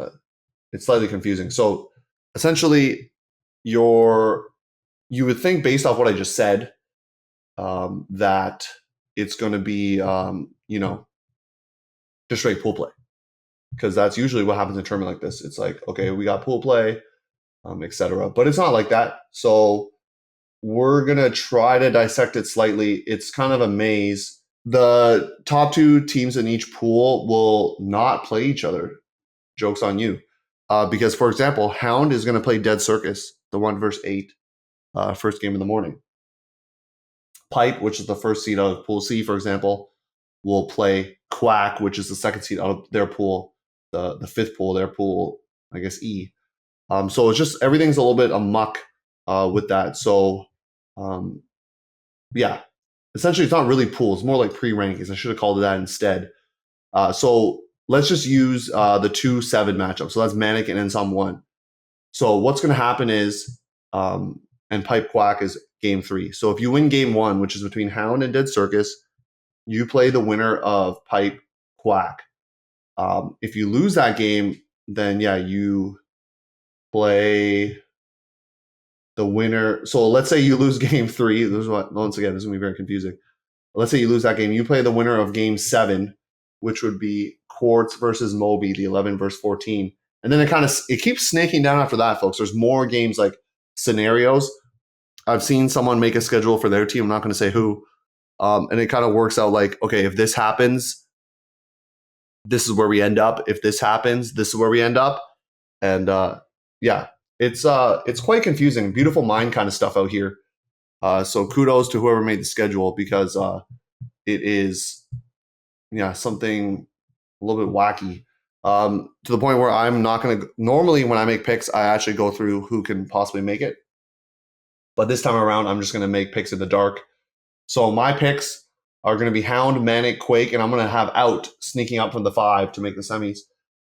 it's slightly confusing. So essentially, you would think based off what I just said, that it's going to be, just straight pool play. Because that's usually what happens in a tournament like this. It's like, okay, we got pool play, etc. But it's not like that. So we're going to try to dissect it slightly. It's kind of a maze. The top 2 teams in each pool will not play each other. Joke's on you. Because, for example, Hound is going to play Dead Circus, the 1 versus 8, first game in the morning. Pipe, which is the first seed out of Pool C, for example, will play Quack, which is the second seed out of their pool, the fifth pool, their pool, I guess, E. So it's just everything's a little bit amuck with that. So, yeah, essentially it's not really pools, it's more like pre-rankings. I should have called it that instead. So let's just use the 2-7 matchup. So that's Manic and Ensom 1. So what's going to happen is, and Pipe Quack is game 3. So if you win game 1, which is between Hound and Dead Circus, you play the winner of Pipe Quack. If you lose that game, then yeah, you play the winner. So let's say you lose game 3. Once again, this is going to be very confusing. Let's say you lose that game. You play the winner of game 7, which would be Quartz versus Moby, the 11 versus 14. And then it keeps snaking down after that, folks. There's more games like scenarios. I've seen someone make a schedule for their team. I'm not going to say who. And it kind of works out like, okay, if this happens, this is where we end up. If this happens, this is where we end up. And yeah, it's quite confusing. Beautiful mind kind of stuff out here. So kudos to whoever made the schedule because it is, yeah, something a little bit wacky. To the point where I'm not going to, normally when I make picks, I actually go through who can possibly make it. But this time around, I'm just going to make picks in the dark. So my picks are going to be Hound, Manic, Quake, and I'm going to have Out sneaking up from the 5 to make the semis.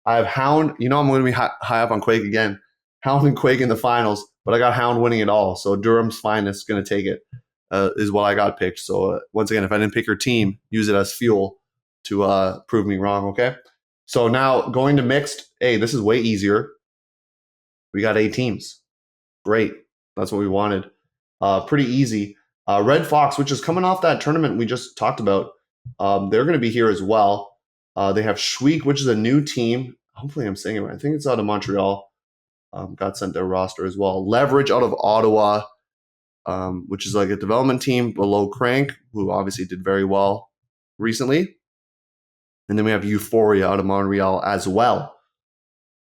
I have Hound. I'm going to be high up on Quake again. Hound and Quake in the finals, but I got Hound winning it all. So Durham's finest is going to take it, is what I got picked. So once again, if I didn't pick your team, use it as fuel to prove me wrong, okay? So now going to mixed, hey, this is way easier. We got 8 teams. Great. That's what we wanted. Pretty easy. Red Fox, which is coming off that tournament we just talked about, they're going to be here as well. They have Schweik, which is a new team. Hopefully I'm saying it right. I think it's out of Montreal. Got sent their roster as well. Leverage out of Ottawa, which is like a development team below Crank, who obviously did very well recently. And then we have Euphoria out of Montreal as well.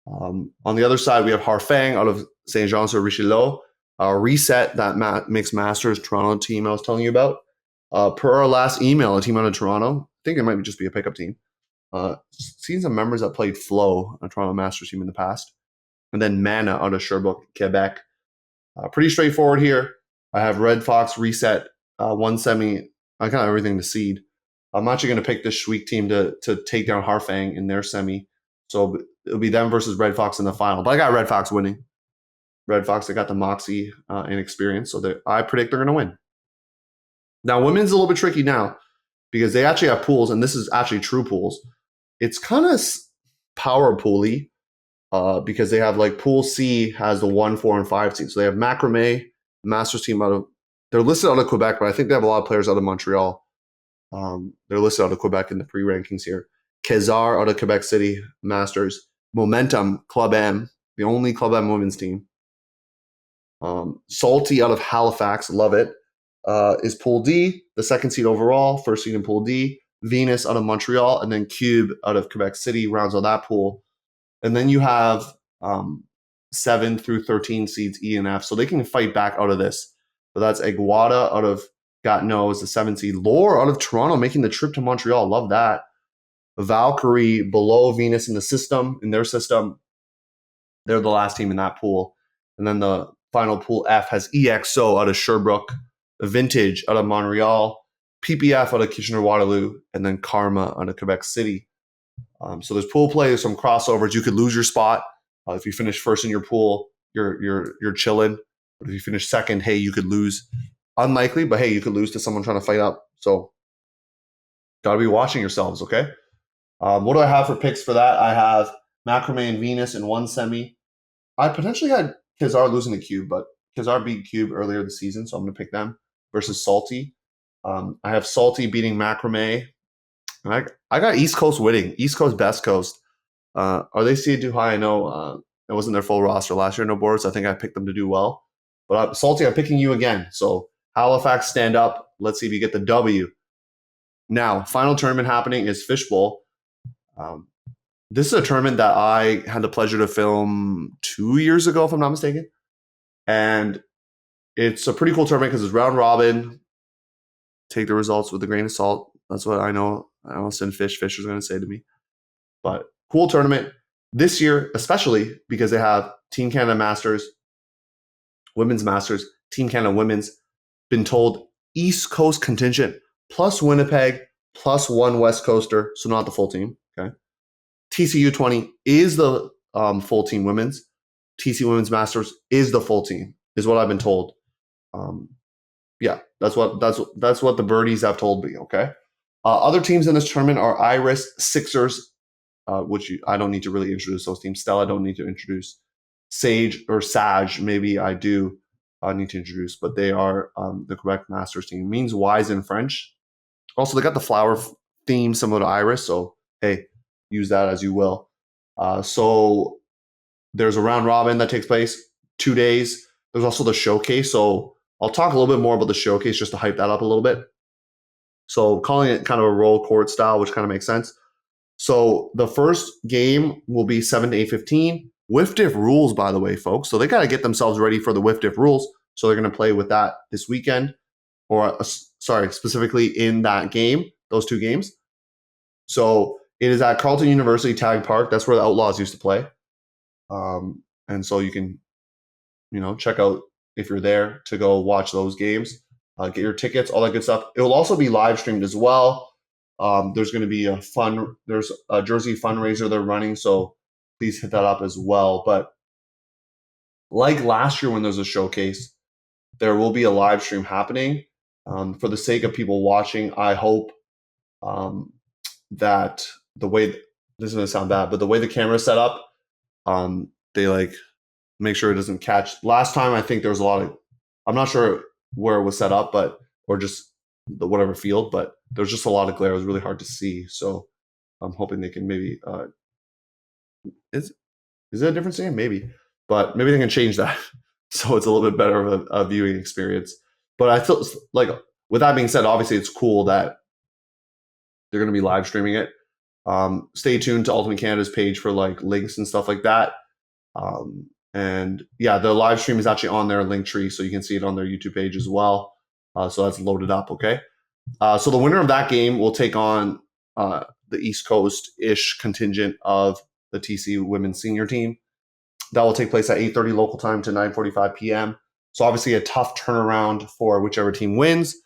On the other side, we have Harfang out of Saint Jean sur Richelieu. Reset, that mixed masters Toronto team I was telling you about. Per our last email, a team out of Toronto. I think it might just be a pickup team. Seen some members that played Flow, a Toronto Masters team in the past. And then Mana out of Sherbrooke, Quebec. Pretty straightforward here. I have Red Fox reset 1 semi. I got everything to seed. I'm actually going to pick this Schweik team to take down Harfang in their semi. So it'll be them versus Red Fox in the final. But I got Red Fox winning. Red Fox, they got the moxie and experience. So I predict they're going to win. Now, women's a little bit tricky now because they actually have pools, and this is actually true pools. It's kind of power pooly because they have like Pool C has the 1, 4, and 5 seeds. So they have Macrame, Masters team they're listed out of Quebec, but I think they have a lot of players out of Montreal. They're listed out of Quebec in the pre-rankings here. Kezar out of Quebec City, Masters. Momentum, Club M, the only Club M women's team. Salty out of Halifax, love it. Is Pool D, the 2nd seed overall, 1st seed in Pool D. Venus out of Montreal, and then Cube out of Quebec City rounds out that pool. And then you have 7 through 13 seeds E and F, so they can fight back out of this. So that's Aguada out of Gatineau is the 7th seed. Lore out of Toronto making the trip to Montreal. Love that. Valkyrie below Venus in their system. They're the last team in that pool. And then the final pool F has EXO out of Sherbrooke, Vintage out of Montreal, PPF out of Kitchener-Waterloo, and then Karma out of Quebec City. So there's pool play, there's some crossovers. You could lose your spot. If you finish first in your pool, you're chilling. But if you finish second, hey, you could lose. Unlikely, but hey, you could lose to someone trying to fight up. So gotta be watching yourselves, okay? What do I have for picks for that? I have Macrame and Venus in 1 semi. I potentially had Kezar losing the Cube, but Kezar beat Cube earlier this season, so I'm going to pick them versus Salty. I have Salty beating Macrame. And I got East Coast winning. East Coast, Best Coast. Are they seeded too high? I know it wasn't their full roster last year, no boards. I think I picked them to do well. But Salty, I'm picking you again. So Halifax, stand up. Let's see if you get the W. Now, final tournament happening is Fishbowl. This is a tournament that I had the pleasure to film 2 years ago, if I'm not mistaken. And it's a pretty cool tournament because it's round robin. Take the results with a grain of salt. That's what I know. I don't send Fisher's going to say to me. But cool tournament. This year, especially because they have Team Canada Masters, Women's Masters, Team Canada Women's. Been told East Coast contingent plus Winnipeg plus 1 West Coaster, so not the full team. Okay. TCU 20 is the full team women's. TC Women's Masters is the full team, is what I've been told. Yeah, that's what the birdies have told me. Okay. Other teams in this tournament are Iris, Sixers, which I don't need to really introduce those teams. Stella, I don't need to introduce. Sage or Sage, maybe I do need to introduce, but they are the Quebec Masters team. It means wise in French. Also, they got the flower theme similar to Iris, so hey, use that as you will. So there's a round robin that takes place 2 days. There's also the showcase, so I'll talk a little bit more about the showcase just to hype that up a little bit. So calling it kind of a roll court style, which kind of makes sense. So the first game will be 7 to 8:15. Whiff diff rules, by the way, folks. So they got to get themselves ready for the whiff diff rules. So they're going to play with that this weekend, or specifically in that game, those 2 games. So it is at Carleton University Tag Park. That's where the Outlaws used to play. And so you can, check out if you're there to go watch those games, get your tickets, all that good stuff. It will also be live streamed as well. There's going to be there's a jersey fundraiser they're running. So please hit that up as well. But like last year when there's a showcase, there will be a live stream happening. For the sake of people watching, I hope that the way, this is going to sound bad, but the way the camera is set up, they make sure it doesn't catch. Last time, I think there was a lot of, I'm not sure where it was set up, or just the whatever field, but there's just a lot of glare. It was really hard to see. So I'm hoping they can maybe, is it a different stadium? Maybe, but maybe they can change that so it's a little bit better of a viewing experience. But I feel like, with that being said, obviously it's cool that they're going to be live streaming it. Stay tuned to Ultimate Canada's page for links and stuff like that. And yeah, the live stream is actually on their link tree, so you can see it on their YouTube page as well. So that's loaded up. Okay. So the winner of that game will take on the East Coast-ish contingent of the TC women's senior team. That will take place at 8:30 local time to 9:45 p.m. So obviously a tough turnaround for whichever team wins.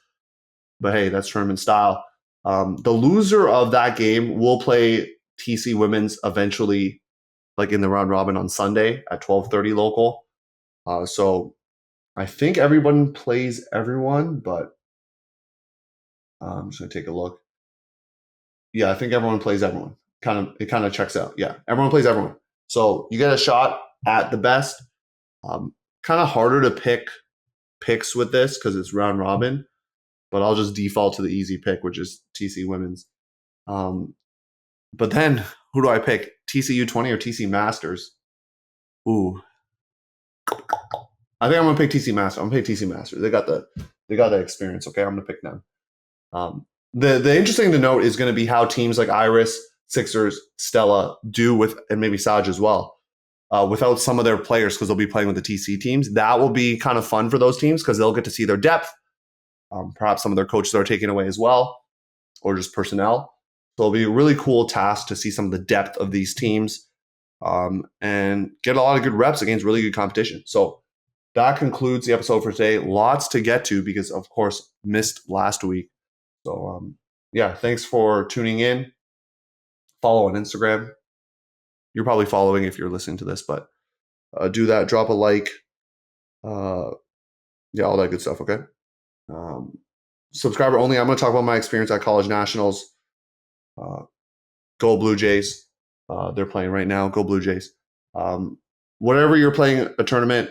But hey, that's tournament style. The loser of that game will play TC Women's eventually, like in the round robin on Sunday at 12:30 local. So I think everyone plays everyone, but I'm just gonna take a look. Yeah, I think everyone plays everyone. It kind of checks out. Yeah, everyone plays everyone. So you get a shot at the best. Kind of harder to pick picks with this because it's round robin, but I'll just default to the easy pick, which is TC Women's. But then who do I pick? TCU 20 or TC Masters? Ooh. I think I'm gonna pick TC Masters. I'm gonna pick TC Masters. They got the experience. Okay, I'm gonna pick them. The interesting to note is gonna be how teams like Iris, Sixers, Stella do with, and maybe Saj as well, without some of their players because they'll be playing with the TC teams. That will be kind of fun for those teams because they'll get to see their depth. Perhaps some of their coaches are taken away as well, or just personnel. So it'll be a really cool task to see some of the depth of these teams and get a lot of good reps against really good competition. So that concludes the episode for today. Lots to get to because, of course, missed last week. So, yeah, thanks for tuning in. Follow on Instagram. You're probably following if you're listening to this, but do that. Drop a like. Yeah, all that good stuff, okay? Subscriber only. I'm going to talk about my experience at College Nationals. Go Blue Jays. They're playing right now. Go Blue Jays. Whatever you're playing a tournament,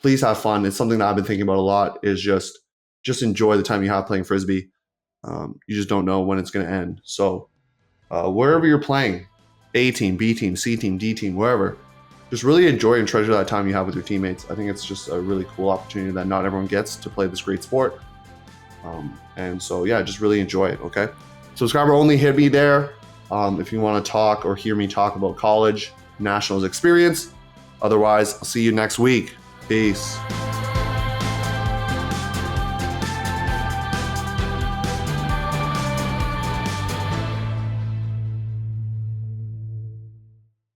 please have fun. It's something that I've been thinking about a lot is just enjoy the time you have playing Frisbee. You just don't know when it's going to end. So wherever you're playing, A team, B team, C team, D team, wherever, just really enjoy and treasure that time you have with your teammates. I think it's just a really cool opportunity that not everyone gets to play this great sport. And so, yeah, just really enjoy it, okay? Subscriber only, hit me there if you want to talk or hear me talk about college nationals experience. Otherwise, I'll see you next week. Peace.